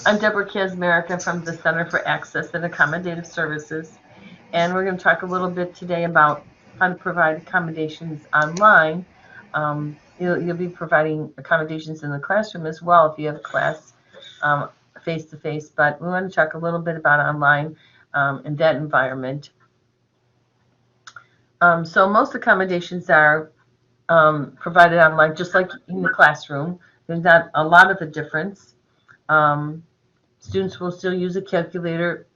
I'm Deborah Kaczmarek from the Center for Access and Accommodative Services, and we're going to talk a little bit today about how to provide accommodations online. You'll be providing accommodations in the classroom as well if you have a class face-to-face, but we want to talk a little bit about online in that environment. So most accommodations are provided online, just like in the classroom. There's not a lot of a difference. Students will still use a calculator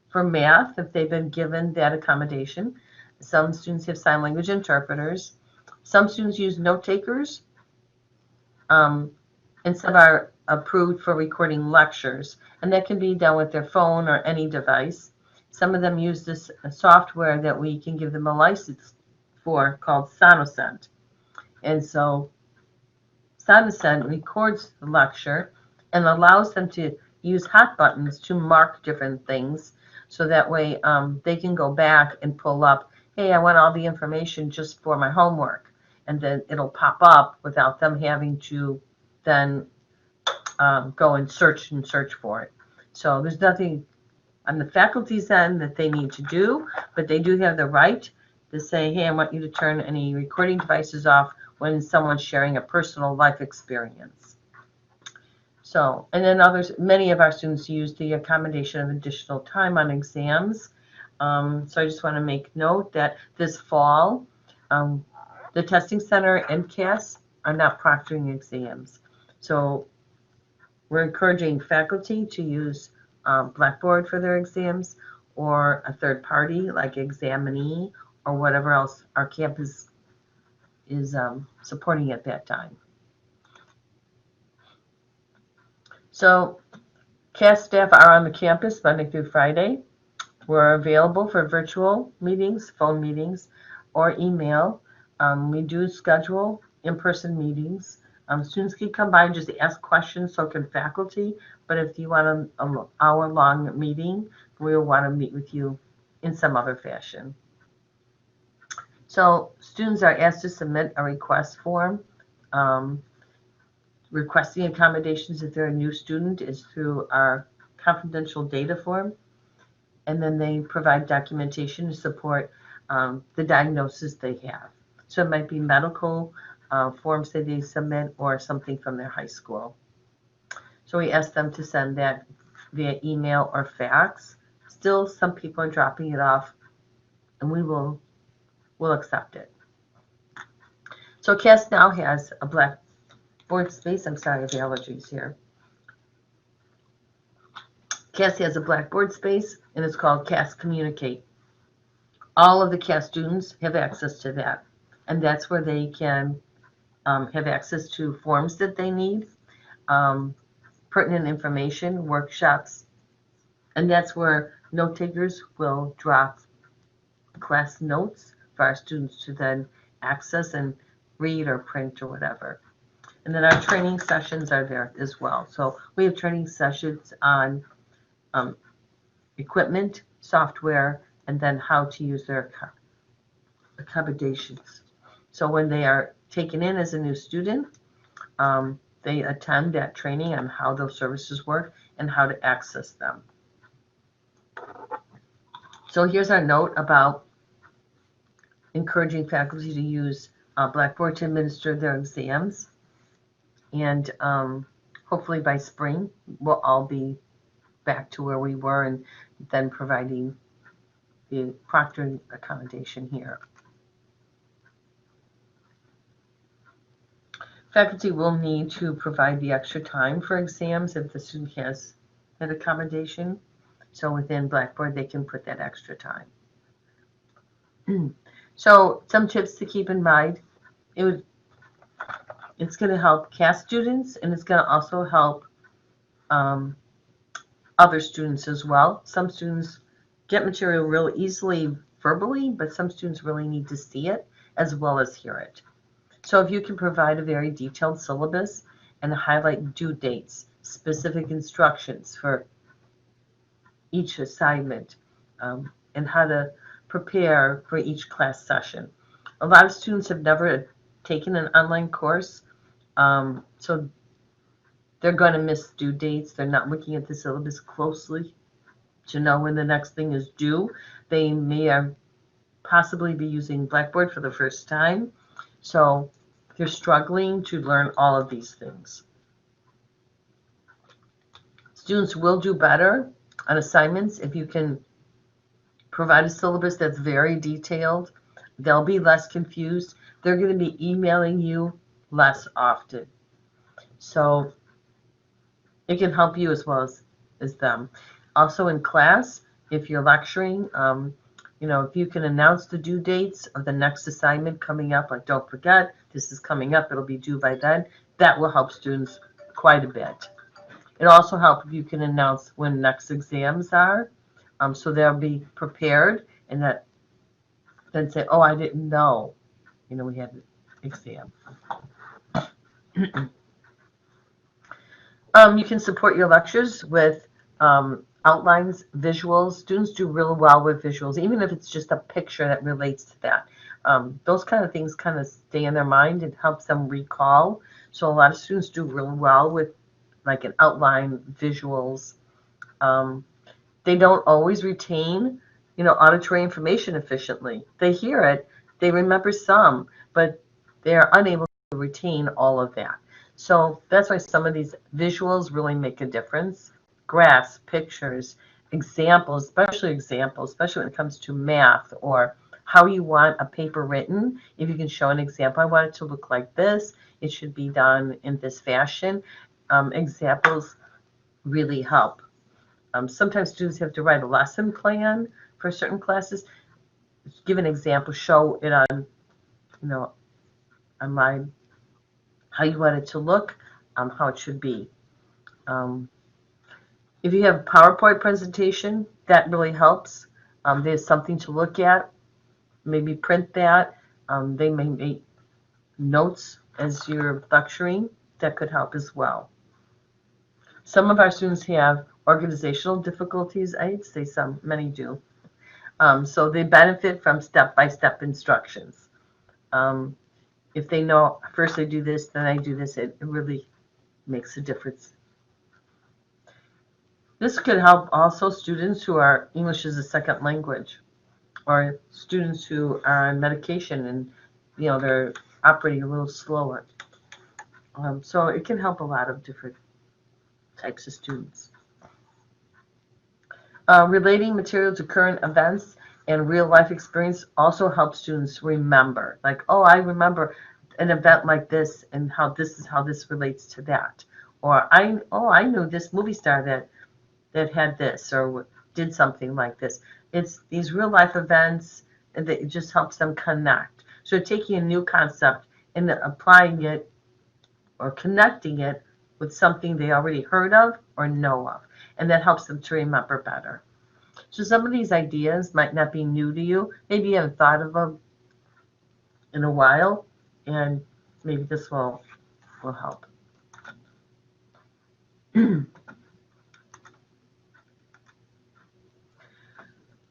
for math if they've been given that accommodation. Some students have sign language interpreters. Some students use note takers, and some are approved for recording lectures, and that can be done with their phone or any device. Some of them use this software that we can give them a license for called Sonocent. And so Sonocent records the lecture and allows them to use hot buttons to mark different things, so that way they can go back and pull up, hey, I want all the information just for my homework, and then it'll pop up without them having to then go and search for it. So there's nothing on the faculty's end that they need to do, but they do have the right to say, hey, I want you to turn any recording devices off when someone's sharing a personal life experience. So, and then many of our students use the accommodation of additional time on exams. So I just want to make note that this fall, the testing center and CAAS are not proctoring exams. So we're encouraging faculty to use Blackboard for their exams, or a third party like Examinee or whatever else our campus is supporting at that time. So CAAS staff are on the campus Monday through Friday. We're available for virtual meetings, phone meetings, or email. We do schedule in-person meetings. Students can come by and just ask questions, so can faculty. But if you want an hour-long meeting, we will want to meet with you in some other fashion. So students are asked to submit a request form. Requesting accommodations if they're a new student is through our confidential data form, and then they provide documentation to support the diagnosis they have. So it might be medical forms that they submit or something from their high school. So we ask them to send that via email or fax. Still, some people are dropping it off, and we'll accept it. So CAAS now has a Blackboard space. I'm sorry, I have allergies here. CAAS has a Blackboard space, and it's called CAAS Communicate. All of the CAAS students have access to that, and that's where they can have access to forms that they need, pertinent information, workshops, and that's where note takers will drop class notes for our students to then access and read or print or whatever. And then our training sessions are there as well. So we have training sessions on equipment, software, and then how to use their accommodations. So when they are taken in as a new student, they attend that training on how those services work and how to access them. So here's our note about encouraging faculty to use Blackboard to administer their exams. And hopefully by spring, we'll all be back to where we were, and then providing the proctoring accommodation here. Faculty will need to provide the extra time for exams if the student has that accommodation. So within Blackboard, they can put that extra time. So some tips to keep in mind. It's going to help CAAS students, and it's going to also help other students as well. Some students get material real easily verbally, but some students really need to see it as well as hear it. So if you can provide a very detailed syllabus and highlight due dates, specific instructions for each assignment, and how to prepare for each class session. A lot of students have never taken an online course, so they're going to miss due dates. They're not looking at the syllabus closely to know when the next thing is due. They may possibly be using Blackboard for the first time. So they're struggling to learn all of these things. Students will do better on assignments if you can provide a syllabus that's very detailed. They'll be less confused. They're going to be emailing you less often. So it can help you as well as them. Also in class, if you're lecturing, if you can announce the due dates of the next assignment coming up, like don't forget, this is coming up, it'll be due by then, that will help students quite a bit. It also helps if you can announce when next exams are, so they'll be prepared and that then say, oh, I didn't know, we had an exam. You can support your lectures with outlines, visuals. Students do really well with visuals, even if it's just a picture that relates to that. Those kind of things kind of stay in their mind and helps them recall. So a lot of students do really well with like an outline, visuals. They don't always retain, auditory information efficiently. They hear it, they remember some, but they are unable to retain all of that. So that's why some of these visuals really make a difference. Graphs, pictures, examples, especially when it comes to math or how you want a paper written. If you can show an example, I want it to look like this. It should be done in this fashion. Examples really help. Sometimes students have to write a lesson plan for certain classes. Give an example, show it on, online, how you want it to look, how it should be. If you have a PowerPoint presentation, that really helps. There's something to look at. Maybe print that. They may make notes as you're lecturing. That could help as well. Some of our students have organizational difficulties. I'd say many do. So they benefit from step-by-step instructions. If they know, first I do this, then I do this, it really makes a difference. This could help also students who are English as a second language, or students who are on medication and they're operating a little slower. So it can help a lot of different types of students. Relating material to current events and real life experience also helps students remember. Like, oh, I remember an event like this and how this relates to that. Or I knew this movie star that had this or did something like this. It's these real life events that it just helps them connect. So taking a new concept and applying it or connecting it with something they already heard of or know of, and that helps them to remember better. So some of these ideas might not be new to you. Maybe you haven't thought of them in a while, and maybe this will help.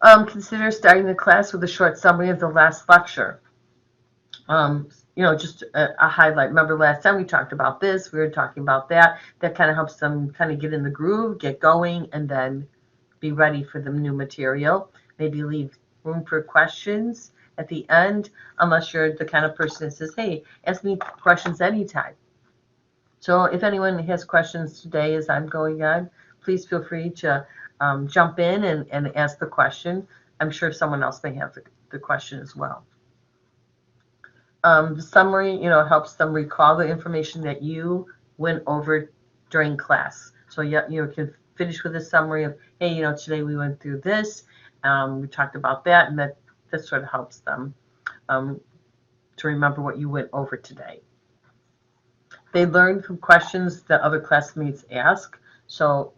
Consider starting the class with a short summary of the last lecture. Just a highlight. Remember last time we talked about this, we were talking about that. That kind of helps them kind of get in the groove, get going, and then be ready for the new material. Maybe leave room for questions at the end, unless you're the kind of person that says, hey, ask me questions anytime. So if anyone has questions today as I'm going on, please feel free to jump in and ask the question. I'm sure someone else may have the question as well. The summary, helps them recall the information that you went over during class. So you can finish with a summary of, hey, today we went through this, we talked about that, and that sort of helps them to remember what you went over today. They learn from questions that other classmates ask. So,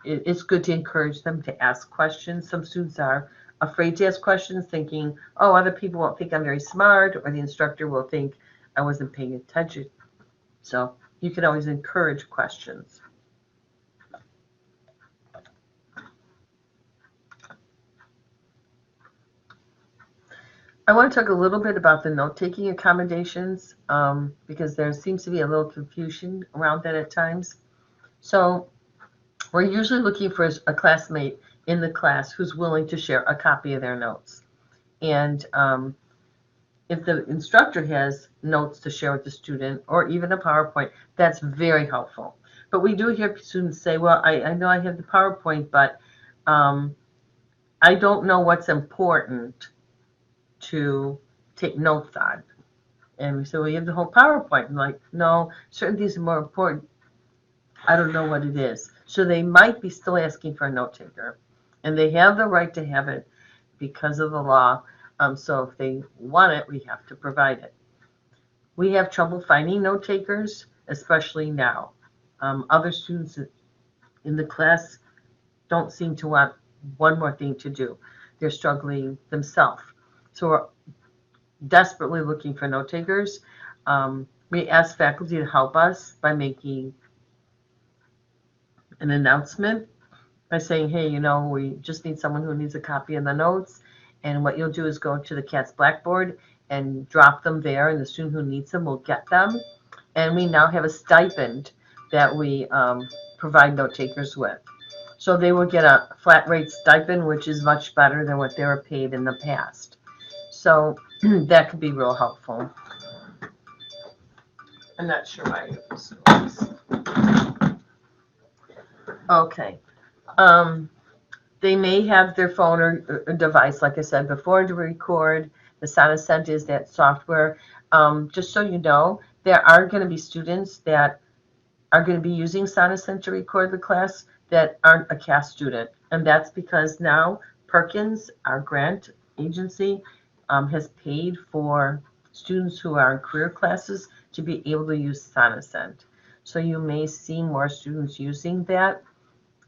it's good to encourage them to ask questions. Some students are afraid to ask questions, thinking, oh, other people won't think I'm very smart, or the instructor will think I wasn't paying attention. So you can always encourage questions. I want to talk a little bit about the note-taking accommodations because there seems to be a little confusion around that at times. So we're usually looking for a classmate in the class who's willing to share a copy of their notes. And if the instructor has notes to share with the student or even a PowerPoint, that's very helpful. But we do hear students say, well, I know I have the PowerPoint, but I don't know what's important to take notes on. And we say, well, you have the whole PowerPoint. I'm like, no, certain things are more important. I don't know what it is. So they might be still asking for a note taker. And they have the right to have it because of the law. So if they want it, we have to provide it. We have trouble finding note takers, especially now. Other students in the class don't seem to want one more thing to do. They're struggling themselves. So we're desperately looking for note takers. We ask faculty to help us by making an announcement by saying, hey, we just need someone who needs a copy of the notes. And what you'll do is go to the CAAS Blackboard and drop them there, and the student who needs them will get them. And we now have a stipend that we provide note takers with. So they will get a flat rate stipend, which is much better than what they were paid in the past. So that could be real helpful. I'm not sure why it was. Okay. They may have their phone or device, like I said before, to record. The SoundAscent is that software. Just so you know, there are going to be students that are going to be using SoundAscent to record the class that aren't a CAAS student. And that's because now Perkins, our grant agency, has paid for students who are in career classes to be able to use SoundAscent. So you may see more students using that.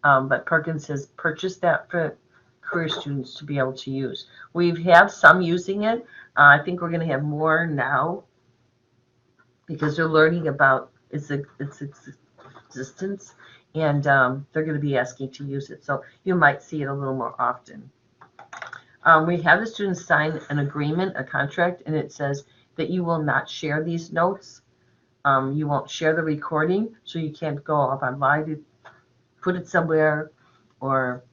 But Perkins has purchased that for career students to be able to use. We have some using it. I think we're going to have more now because they're learning about its existence, and they're going to be asking to use it. So you might see it a little more often. We have the students sign an agreement, a contract, and it says that you will not share these notes. You won't share the recording, so you can't go up online, put it somewhere, or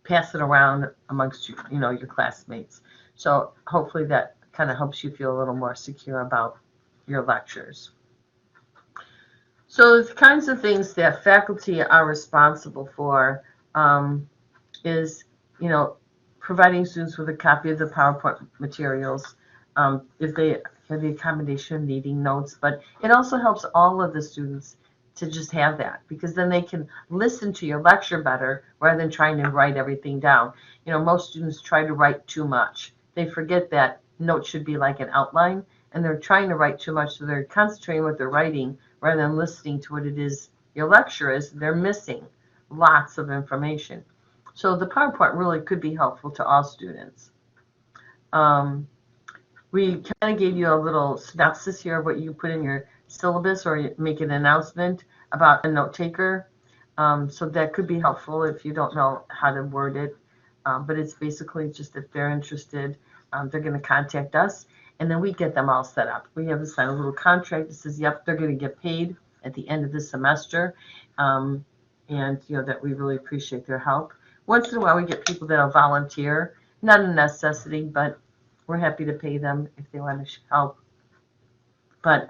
pass it around amongst your classmates. So hopefully that kind of helps you feel a little more secure about your lectures. So the kinds of things that faculty are responsible for is, providing students with a copy of the PowerPoint materials if they have the accommodation needing notes. But it also helps all of the students to just have that, because then they can listen to your lecture better rather than trying to write everything down. Most students try to write too much. They forget that notes should be like an outline, and they're trying to write too much, so they're concentrating what they're writing rather than listening to what it is your lecture is. They're missing lots of information. So the PowerPoint really could be helpful to all students. We kind of gave you a little synopsis here of what you put in your syllabus, or you make an announcement about a note taker. So that could be helpful if you don't know how to word it. But it's basically just if they're interested, they're going to contact us, and then we get them all set up. We have to sign a little contract that says, yep, they're going to get paid at the end of the semester, and that we really appreciate their help. Once in a while, we get people that will volunteer. Not a necessity, but we're happy to pay them if they want to help. But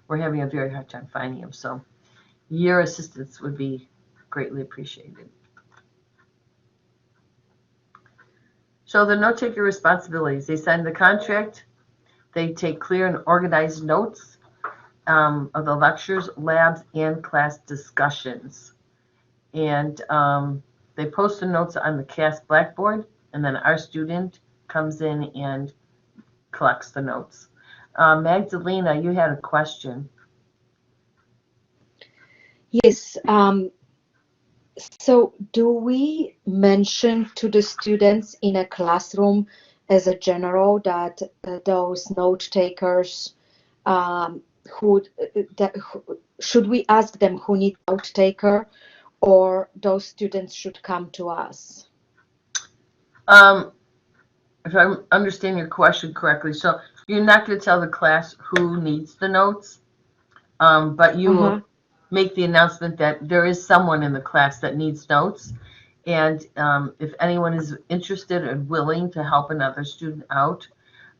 we're having a very hard time finding them, so your assistance would be greatly appreciated. So the note taker responsibilities: they sign the contract, they take clear and organized notes of the lectures, labs, and class discussions. And they post the notes on the CAAS Blackboard, and then our student comes in and collects the notes. Magdalena, you had a question. Yes. So do we mention to the students in a classroom as a general that those note takers, should we ask them who need a note taker, or those students should come to us? if I understand your question correctly, so you're not going to tell the class who needs the notes, but you Uh-huh. will make the announcement that there is someone in the class that needs notes. And if anyone is interested and willing to help another student out,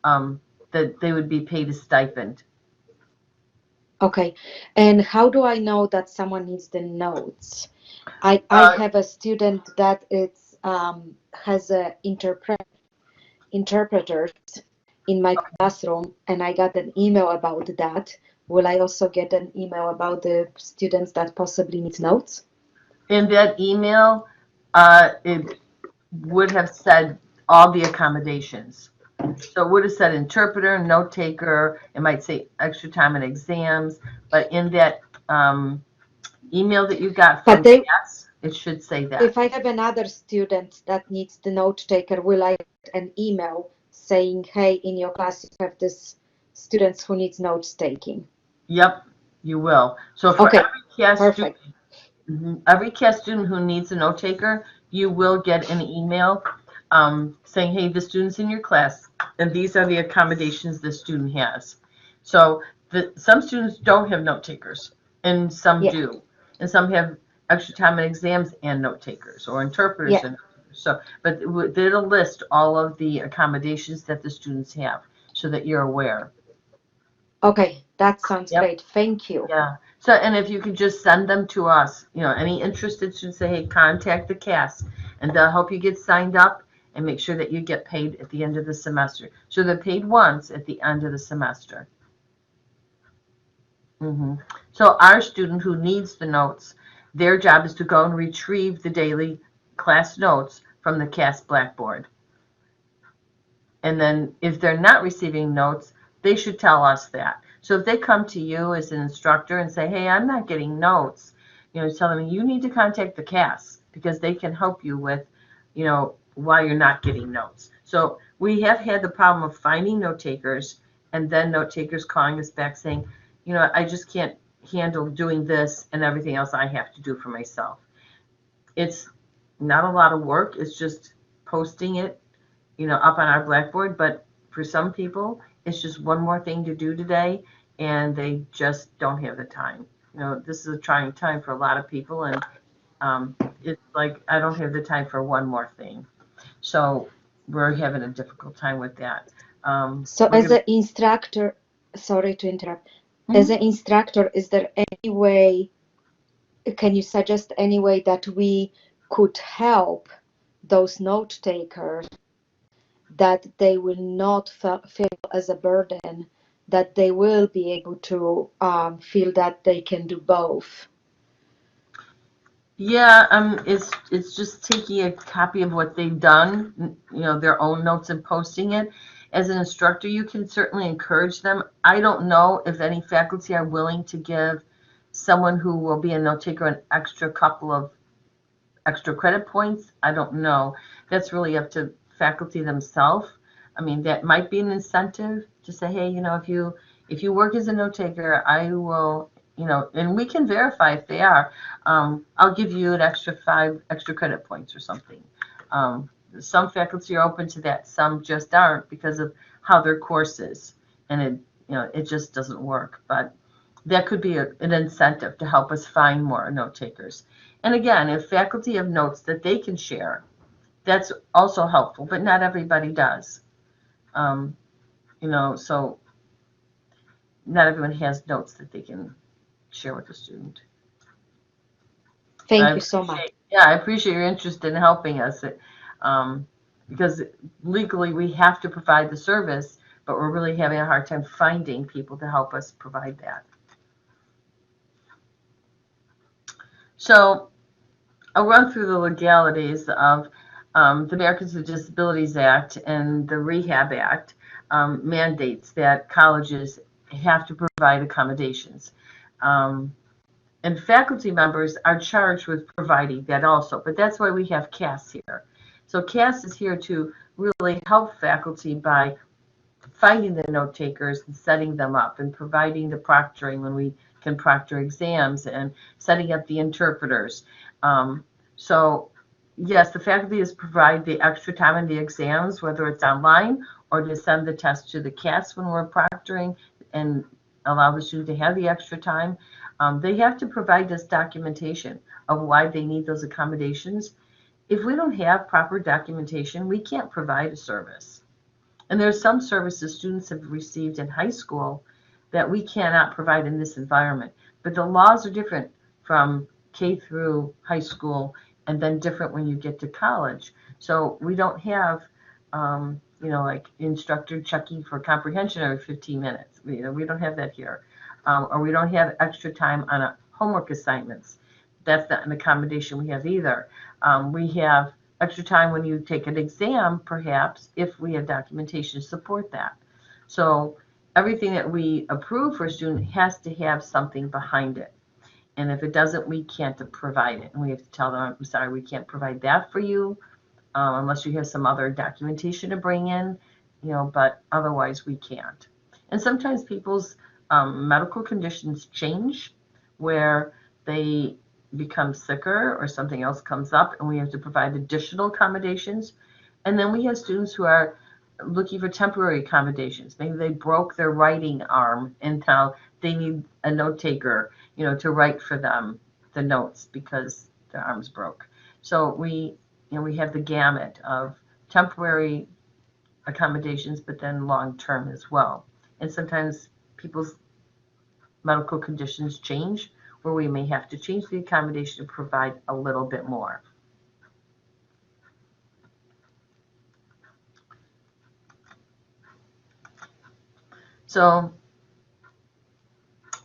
that they would be paid a stipend. Okay. And how do I know that someone needs the notes? I Uh, have a student that it's has a interpreters in my classroom, and I got an email about that. Will I also get an email about the students that possibly needs notes? in that email, it would have said all the accommodations. So it would have said interpreter, note taker, it might say extra time in exams, but in that email that you got But from they, CAAS, it should say if that. I have another student that needs the note taker, will I get an email saying, "Hey, in your class you have this students who needs notes taking"? Yep, you will. So for Okay, every CAAS student, perfect. every CAS student who needs a note taker, you will get an email saying, hey, the student's in your class, and these are the accommodations the student has. So some students don't have note takers, and some Yeah, do. And some have extra time in exams and note takers, or interpreters yeah. and so, but it'll list all of the accommodations that the students have so that you're aware. Okay, that sounds Yep. great. Thank you. Yeah. So, and if you could just send them to us, any interested should say, hey, contact the CAS, and they'll help you get signed up and make sure that you get paid at the end of the semester. So they're paid once at the end of the semester. hmm So our student who needs the notes, their job is to go and retrieve the daily class notes from the CAS Blackboard. And then if they're not receiving notes, they should tell us that. So if they come to you as an instructor and say, hey, I'm not getting notes, tell them you need to contact the CAS because they can help you with, why you're not getting notes. So we have had the problem of finding note takers and then note takers calling us back saying, I just can't handle doing this and everything else I have to do for myself. It's not a lot of work. It's just posting it up on our Blackboard, but for some people, it's just one more thing to do today, and they just don't have the time. This is a trying time for a lot of people, and it's like I don't have the time for one more thing. So we're having a difficult time with that. So We're as gonna. an instructor, sorry to interrupt. As Mhm. an instructor, is there any way, can you suggest any way that we could help those note takers that they will not feel as a burden, that they will be able to feel that they can do both? Yeah, it's just taking a copy of what they've done, their own notes and posting it. As an instructor, you can certainly encourage them. I don't know if any faculty are willing to give someone who will be a note taker an extra couple of extra credit points. I don't know. That's really up to faculty themselves. I mean, that might be an incentive to say, hey, if you work as a note taker, I will, and we can verify if they are. I'll give you an extra 5 extra credit points or something. Some faculty are open to that. Some just aren't because of how their course is, and it just doesn't work. But that could be an incentive to help us find more note takers. And again, if faculty have notes that they can share, that's also helpful, but not everybody does. Um, so not everyone has notes that they can share with the student. But Thank you so much. I appreciate your interest in helping us. Um, because legally we have to provide the service, but we're really having a hard time finding people to help us provide that. So I'll run through the legalities of the Americans with Disabilities Act and the Rehab Act mandates that colleges have to provide accommodations. Um, and faculty members are charged with providing that also, but that's why we have CAS here. So CAS is here to really help faculty by finding the note takers and setting them up and providing the proctoring when we can proctor exams and setting up the interpreters. So yes, the faculty is provide the extra time in the exams, whether it's online or to send the test to the CAAS when we're proctoring and allow the student to have the extra time. They have to provide us documentation of why they need those accommodations. If we don't have proper documentation, we can't provide a service. And there are some services students have received in high school that we cannot provide in this environment. But the laws are different from K through high school and then different when you get to college. So we don't have, like instructor checking for comprehension every 15 minutes. We don't have that here. Or we don't have extra time on homework assignments. That's not an accommodation we have either. We have extra time when you take an exam, perhaps, if we have documentation to support that. So everything that we approve for a student has to have something behind it. And if it doesn't, we can't provide it. And we have to tell them, I'm sorry, we can't provide that for you unless you have some other documentation to bring in, but otherwise we can't. And sometimes people's medical conditions change where they become sicker or something else comes up and we have to provide additional accommodations. And then we have students who are looking for temporary accommodations. Maybe they broke their writing arm and now they need a note taker, to write for them the notes because their arms broke. So we have the gamut of temporary accommodations, but then long-term as well. And sometimes people's medical conditions change where we may have to change the accommodation to provide a little bit more. So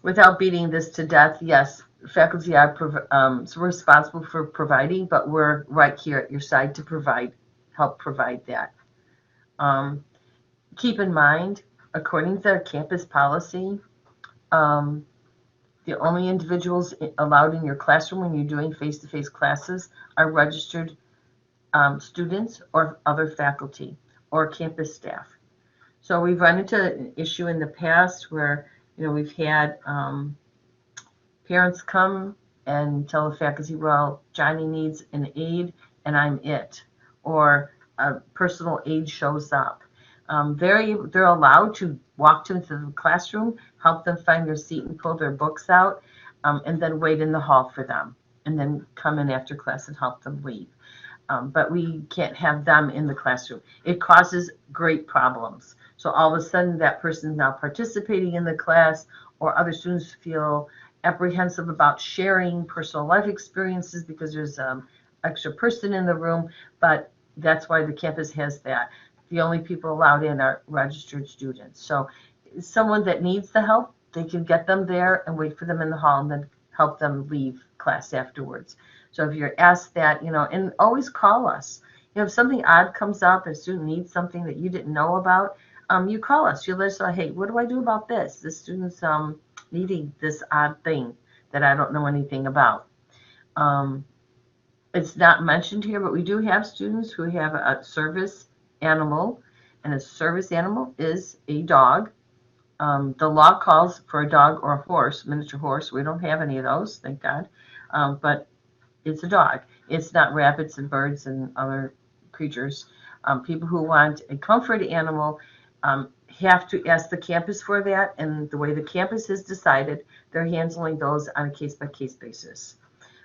without beating this to death, yes, faculty are responsible for providing, but we're right here at your side to help provide that. Keep in mind, according to campus policy, the only individuals allowed in your classroom when you're doing face-to-face classes are registered students or other faculty or campus staff. So we've run into an issue in the past where we've had parents come and tell the faculty, well, Johnny needs an aide and I'm it, or a personal aide shows up. They're allowed to walk into the classroom, help them find their seat and pull their books out, and then wait in the hall for them, and then come in after class and help them leave. But we can't have them in the classroom. It causes great problems. So all of a sudden that person is now participating in the class, or other students feel apprehensive about sharing personal life experiences because there's an extra person in the room. But that's why the campus has that. The only people allowed in are registered students. So someone that needs the help, they can get them there and wait for them in the hall and then help them leave class afterwards. So if you're asked that, and always call us. If something odd comes up, a student needs something that you didn't know about, you call us. You let us know, hey, what do I do about this? This student's needing this odd thing that I don't know anything about. It's not mentioned here, but we do have students who have a service animal, and a service animal is a dog. The law calls for a dog or a horse, miniature horse. We don't have any of those, thank God. But it's a dog. It's not rabbits and birds and other creatures. People who want a comfort animal have to ask the campus for that, and the way the campus has decided, they're handling those on a case-by-case basis.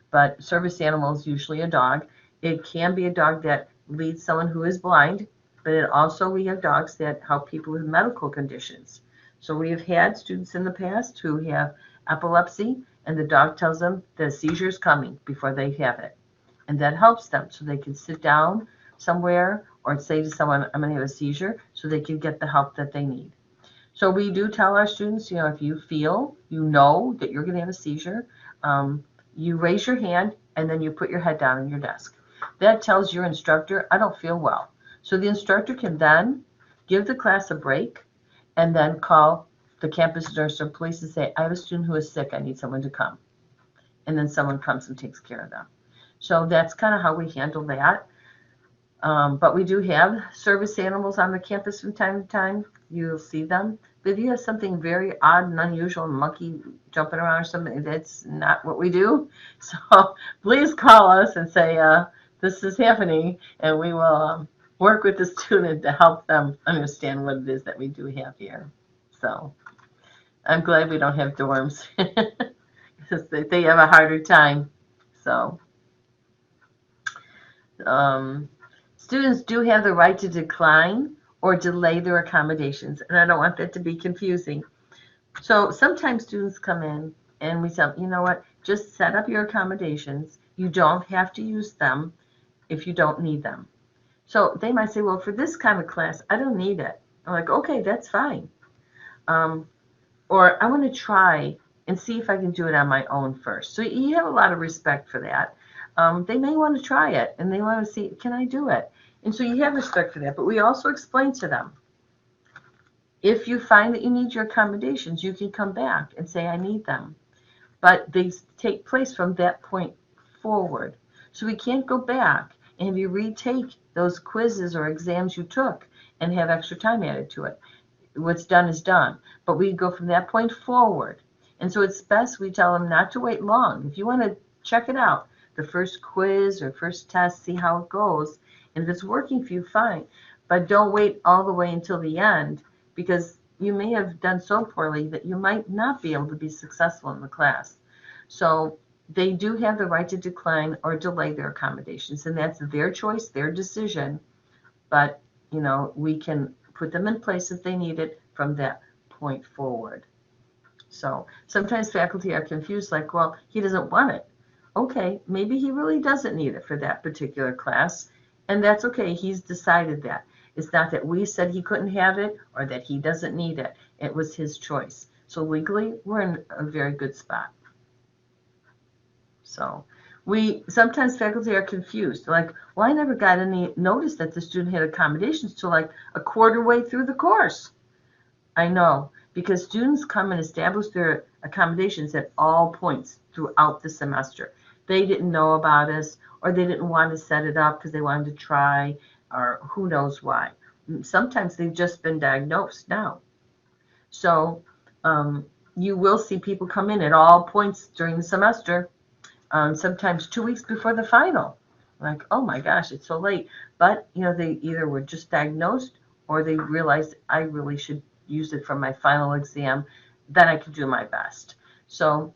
But service animal is usually a dog. It can be a dog that leads someone who is blind, but we have dogs that help people with medical conditions. So we have had students in the past who have epilepsy, and the dog tells them the seizure is coming before they have it. And that helps them so they can sit down somewhere or say to someone, I'm going to have a seizure, so they can get the help that they need. So we do tell our students, if you feel, that you're going to have a seizure, you raise your hand and then you put your head down on your desk. That tells your instructor, I don't feel well. So the instructor can then give the class a break and then call the campus nurse or police and say, I have a student who is sick, I need someone to come. And then someone comes and takes care of them. So that's kind of how we handle that. But we do have service animals on the campus from time to time. You'll see them. But if you have something very odd and unusual, a monkey jumping around or something, that's not what we do. So please call us and say, this is happening, and we will work with the student to help them understand what it is that we do have here. So I'm glad we don't have dorms because they have a harder time. So um, students do have the right to decline or delay their accommodations, and I don't want that to be confusing. So sometimes students come in and we tell them, you know what, just set up your accommodations. You don't have to use them if you don't need them. So they might say, well, for this kind of class, I don't need it. I'm like, okay, that's fine. Um, or I want to try and see if I can do it on my own first. So you have a lot of respect for that. They may want to try it and they want to see, can I do it? And so you have respect for that. But we also explain to them, if you find that you need your accommodations, you can come back and say, I need them. But they take place from that point forward. So we can't go back and have you retake those quizzes or exams you took and have extra time added to it. What's done is done. But we go from that point forward. And so it's best we tell them not to wait long. If you want to check it out, the first quiz or first test, see how it goes. And if it's working for you, fine. But don't wait all the way until the end, because you may have done so poorly that you might not be able to be successful in the class. So they do have the right to decline or delay their accommodations, and that's their choice, their decision. But, we can put them in place if they need it from that point forward. So sometimes faculty are confused, like, well, he doesn't want it. Okay, maybe he really doesn't need it for that particular class, and that's okay. He's decided that. It's not that we said he couldn't have it or that he doesn't need it. It was his choice. So legally, we're in a very good spot. So sometimes faculty are confused. They're like, well, I never got any notice that the student had accommodations till like a quarter way through the course. I know, because students come and establish their accommodations at all points throughout the semester. They didn't know about us, or they didn't want to set it up because they wanted to try, or who knows why. Sometimes they've just been diagnosed now. So you will see people come in at all points during the semester, sometimes 2 weeks before the final. Like, oh my gosh, it's so late. But, they either were just diagnosed or they realized I really should use it for my final exam, then I can do my best. So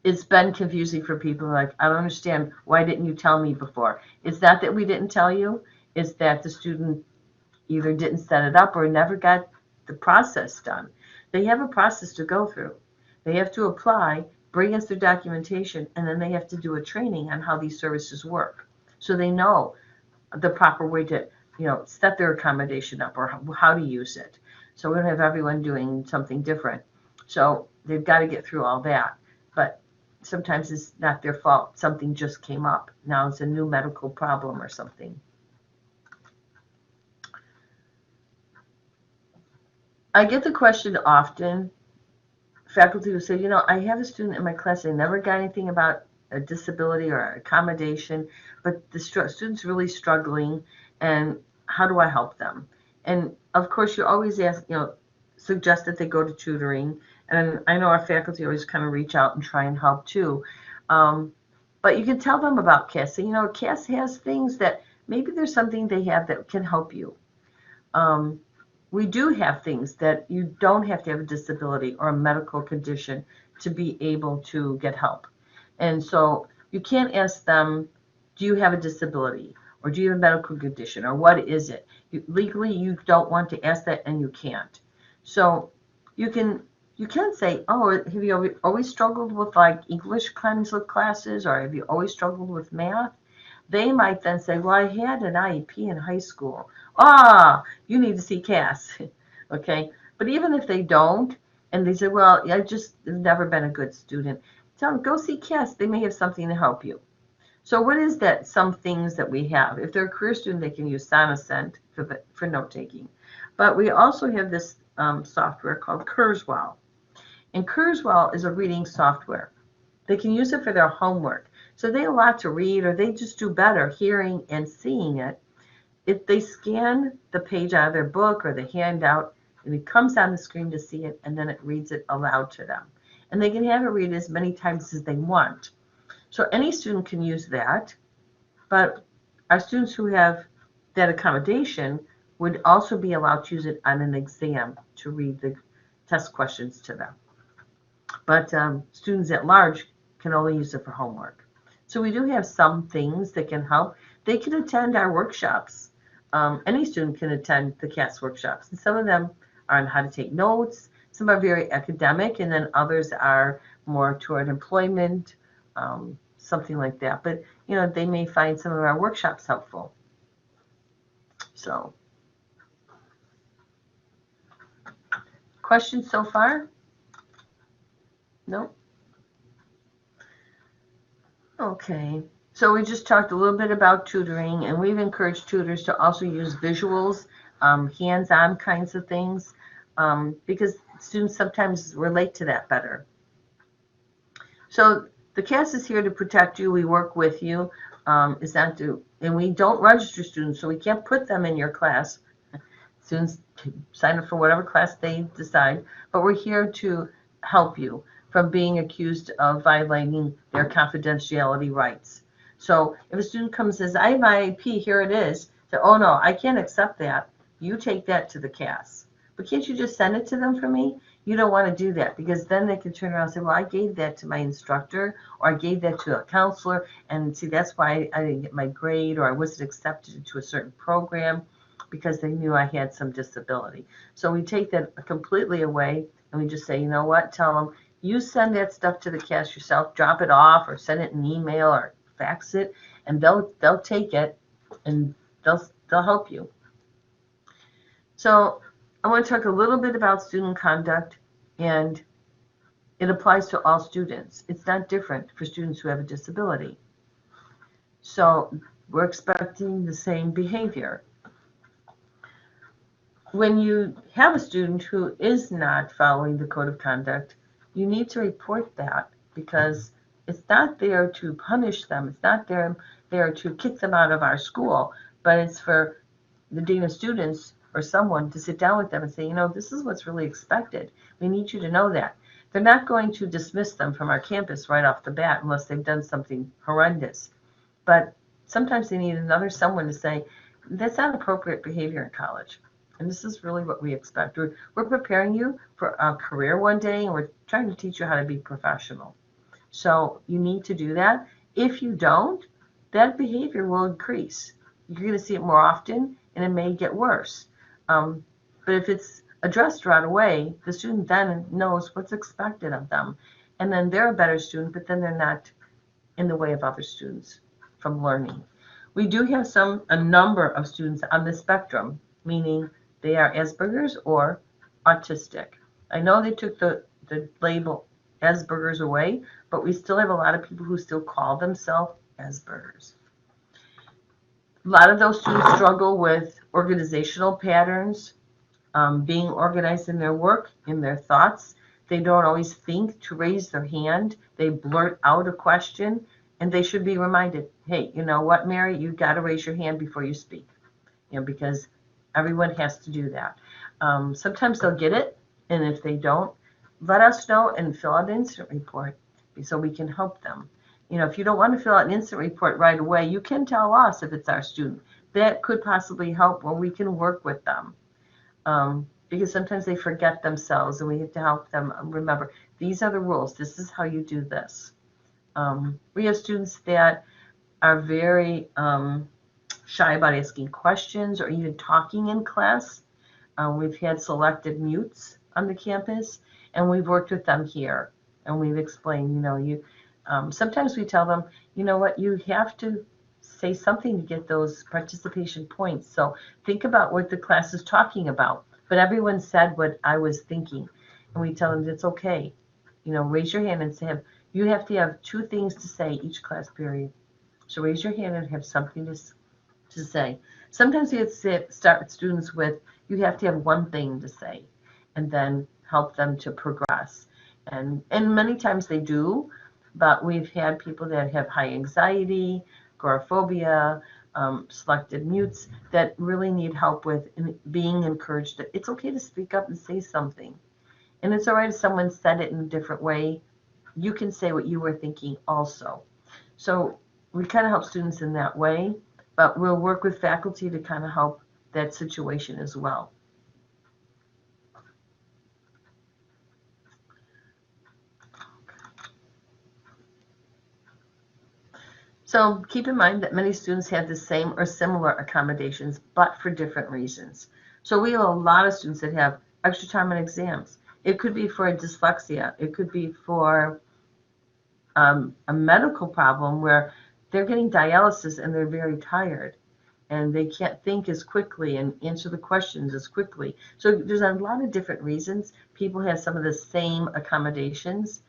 it's been confusing for people. Like, I don't understand, why didn't you tell me before? It's not that we didn't tell you, it's that the student either didn't set it up or never got the process done. They have a process to go through. They have to apply, bring us their documentation, and then they have to do a training on how these services work. So they know the proper way to set their accommodation up or how to use it. So we don't have everyone doing something different. So they've got to get through all that. But sometimes it's not their fault. Something just came up. Now it's a new medical problem or something. I get the question often. Faculty will say, I have a student in my class, they never got anything about a disability or accommodation, but the student's really struggling, and how do I help them? And of course, you always ask, suggest that they go to tutoring. And I know our faculty always kind of reach out and try and help too. But you can tell them about CAAS. So, CAAS has things that maybe there's something they have that can help you. We do have things that you don't have to have a disability or a medical condition to be able to get help. And so you can't ask them, do you have a disability? Or do you have a medical condition? Or what is it? Legally, you don't want to ask that, and you can't. So you can say, oh, have you always struggled with like English kinds of classes? Or have you always struggled with math? They might then say, well, I had an IEP in high school. You need to see CAAS. Okay. But even if they don't, and they say, well, I just have never been a good student, tell them, go see CAAS. They may have something to help you. So what is that? Some things that we have. If they're a career student, they can use Sonocent for note-taking. But we also have this software called Kurzweil. And Kurzweil is a reading software. They can use it for their homework. So they have a lot to read, or they just do better hearing and seeing it. If they scan the page out of their book or the handout, and it comes on the screen to see it, and then it reads it aloud to them. And they can have it read as many times as they want. So any student can use that. But our students who have that accommodation would also be allowed to use it on an exam to read the test questions to them. But students at large can only use it for homework. So we do have some things that can help. They can attend our workshops. Any student can attend the CAAS workshops. And some of them are on how to take notes. Some are very academic, and then others are more toward employment, something like that. But, they may find some of our workshops helpful. So, questions so far? No? Okay. So we just talked a little bit about tutoring, and we've encouraged tutors to also use visuals, hands-on kinds of things, because students sometimes relate to that better. So the CAAS is here to protect you. We work with you. And we don't register students, so we can't put them in your class. Students sign up for whatever class they decide, but we're here to help you from being accused of violating their confidentiality rights. So if a student comes and says, I have my IEP, here it is, say, oh no, I can't accept that. You take that to the CAAS. But can't you just send it to them for me? You don't want to do that, because then they can turn around and say, well, I gave that to my instructor, or I gave that to a counselor, and see, that's why I didn't get my grade, or I wasn't accepted into a certain program, because they knew I had some disability. So we take that completely away, and we just say, you know what, tell them, you send that stuff to the CAAS yourself, drop it off, or send it in email, or fax it, and they'll take it, and they'll help you. So I want to talk a little bit about student conduct, and it applies to all students. It's not different for students who have a disability. So we're expecting the same behavior. When you have a student who is not following the code of conduct, you need to report that, because it's not there to punish them. It's not there to kick them out of our school, but it's for the dean of students or someone to sit down with them and say, this is what's really expected. We need you to know that. They're not going to dismiss them from our campus right off the bat unless they've done something horrendous. But sometimes they need someone to say, that's not appropriate behavior in college. And this is really what we expect. We're preparing you for a career one day, and we're trying to teach you how to be professional. So you need to do that. If you don't, that behavior will increase. You're going to see it more often, and it may get worse. But if it's addressed right away, the student then knows what's expected of them. And then they're a better student, but then they're not in the way of other students from learning. We do have a number of students on the spectrum, meaning they are Asperger's or autistic. I know they took the label Asperger's away, but we still have a lot of people who still call themselves Asperger's. A lot of those students struggle with organizational patterns, being organized in their work, in their thoughts. They don't always think to raise their hand. They blurt out a question, and they should be reminded, hey, you know what, Mary, you got to raise your hand before you speak, because everyone has to do that. Sometimes they'll get it, and if they don't, let us know and fill out an incident report so we can help them. If you don't want to fill out an incident report right away, you can tell us if it's our student. That could possibly help, where we can work with them. Because sometimes they forget themselves, and we have to help them remember, these are the rules. This is how you do this. We have students that are very shy about asking questions or even talking in class. We've had selected mutes on the campus, and we've worked with them here, and we've explained, sometimes we tell them, you know what, you have to say something to get those participation points. So think about what the class is talking about. But everyone said what I was thinking, and we tell them it's okay. Raise your hand and say, you have to have 2 things to say each class period. So raise your hand and have something to say. Sometimes we have to start with students with, you have to have 1 thing to say, and then help them to progress. And many times they do, but we've had people that have high anxiety, agoraphobia, selected mutes, that really need help with being encouraged that it's okay to speak up and say something. And it's all right if someone said it in a different way. You can say what you were thinking also. So we kind of help students in that way, but we'll work with faculty to kind of help that situation as well. So keep in mind that many students have the same or similar accommodations, but for different reasons. So we have a lot of students that have extra time on exams. It could be for a dyslexia. It could be for a medical problem where they're getting dialysis and they're very tired and they can't think as quickly and answer the questions as quickly. So there's a lot of different reasons people have some of the same accommodations.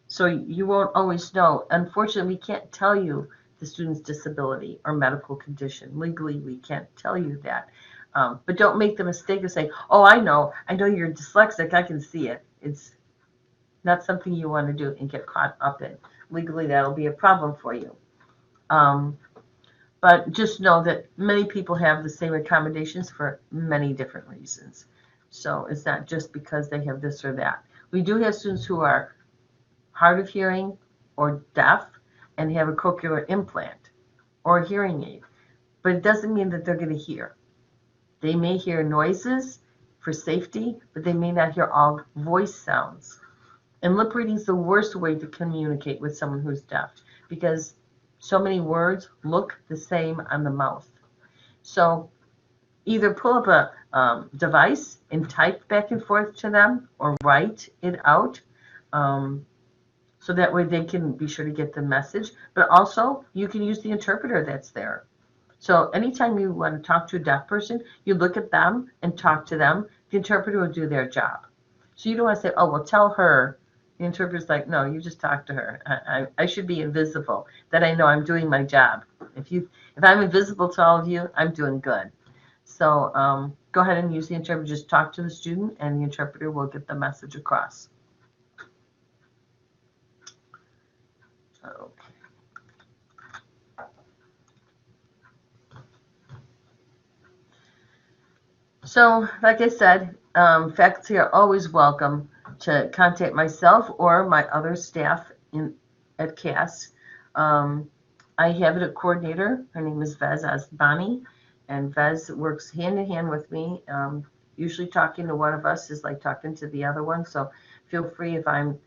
So you won't always know. Unfortunately, we can't tell you the student's disability or medical condition. Legally, we can't tell you that. But don't make the mistake of saying, oh, I know you're dyslexic, I can see it. It's not something you want to do and get caught up in. Legally, that'll be a problem for you. But just know that many people have the same accommodations for many different reasons. So it's not just because they have this or that. We do have students who are hard of hearing or deaf and have a cochlear implant or a hearing aid, but it doesn't mean that they're going to hear. They may hear noises for safety, but they may not hear all voice sounds. And lip reading is the worst way to communicate with someone who's deaf because so many words look the same on the mouth. So either pull up a device and type back and forth to them or write it out. So that way they can be sure to get the message. But also, you can use the interpreter that's there. So anytime you want to talk to a deaf person, you look at them and talk to them. The interpreter will do their job. So you don't want to say, oh, well, tell her. The interpreter's like, no, you just talk to her. I should be invisible, that I know I'm doing my job. If I'm invisible to all of you, I'm doing good. So go ahead and use the interpreter. Just talk to the student, and the interpreter will get the message across. Okay. So, like I said, faculty are always welcome to contact myself or my other staff at CAAS. I have a coordinator. Her name is Vez Asbani, and Vez works hand in hand with me. Usually talking to one of us is like talking to the other one, so feel free if I'm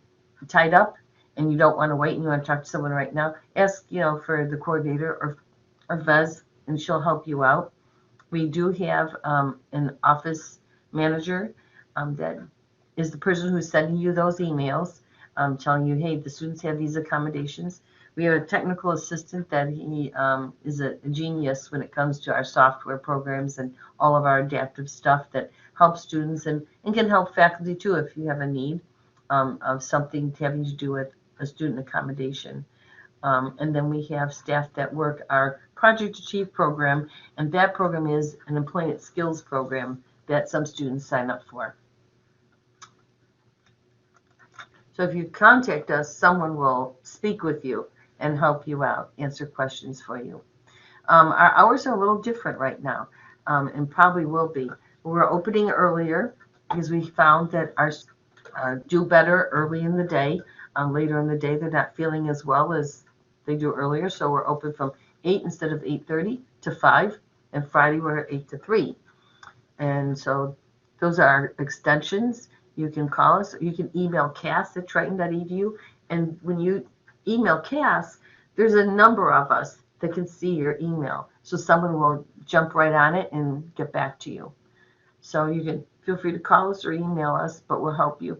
tied up and you don't want to wait and you want to talk to someone right now, ask for the coordinator or Vez, and she'll help you out. We do have an office manager that is the person who's sending you those emails, telling you, hey, the students have these accommodations. We have a technical assistant that he is a genius when it comes to our software programs and all of our adaptive stuff that helps students and can help faculty too if you have a need of something having to do with a student accommodation. And then we have staff that work our Project Achieve program, and that program is an employment skills program that some students sign up for. So if you contact us, someone will speak with you and help you out, answer questions for you. Our hours are a little different right now, and probably will be. We're opening earlier because we found that our do better early in the day. Later in the day, they're not feeling as well as they do earlier, so we're open from 8 instead of 8:30 to 5, and Friday we're at 8 to 3. And so those are extensions. You can call us, or you can email caas@triton.edu, and when you email CAAS, there's a number of us that can see your email, so someone will jump right on it and get back to you. So you can feel free to call us or email us, but we'll help you.